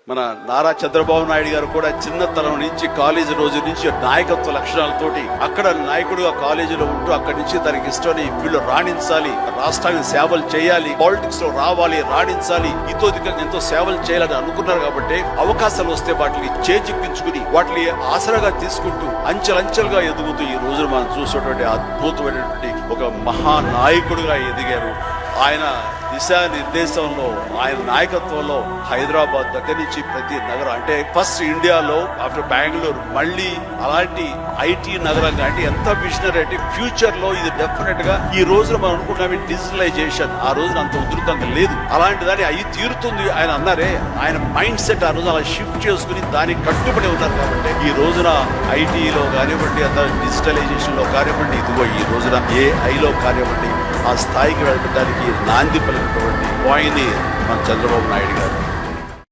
మన నారా చంద్రబాబు నాయుడు గారు కూడా చిన్నతనం నుంచి కాలేజీ రోజు నుంచి నాయకత్వ లక్షణాలతోటి అక్కడ నాయకుడుగా కాలేజీలో ఉంటూ అక్కడి నుంచి తనకి ఇష్టం వీళ్ళు రాణించాలి, రాష్ట్రానికి సేవలు చేయాలి, పాలిటిక్స్ లో రావాలి, రాణించాలి, ఇతోదికంగా ఎంతో సేవలు చేయాలని అనుకున్నారు. కాబట్టి అవకాశాలు వస్తే వాటిని చేజిక్కించుకుని వాటిని ఆసరాగా తీసుకుంటూ అంచెలంచెలుగా ఎదుగుతూ ఈ రోజున మనం చూసేటువంటి అద్భుతమైనటువంటి ఒక మహానాయకుడుగా ఎదిగారు. ఆయన దిశానిర్దేశంలో, ఆయన నాయకత్వంలో హైదరాబాద్ దగ్గర నుంచి ప్రతి నగరం, అంటే ఫస్ట్ ఇండియాలో ఆఫ్టర్ బెంగళూరు మళ్ళీ అలాంటి ఐటీ నగరంగా, అంటే ఎంత విజనరీ అంటే ఫ్యూచర్ లో ఇది డెఫినెట్ గా ఈ రోజున మనం అనుకుంటున్నాం డిజిటలైజేషన్ ఆ రోజున అంత ఉధృతంగా లేదు, అలాంటి దాన్ని అయి తీరుతుంది ఆయన అన్నారే. ఆయన మైండ్ సెట్ ఆ రోజు అలా షిఫ్ట్ చేసుకుని దానికి కట్టుబడి ఉన్నారు. కాబట్టి ఈ రోజున ఐటీలో కానివ్వండి, అంత డిజిటలైజేషన్ లో కానివ్వండి, ఇదిగో ఈ రోజున ఏఐలో కానివ్వండి, ఆ స్థాయికి వెళ్ళడానికి నాంది పలికినటువంటి పాయింట్ మన చంద్రబాబు నాయుడు గారు.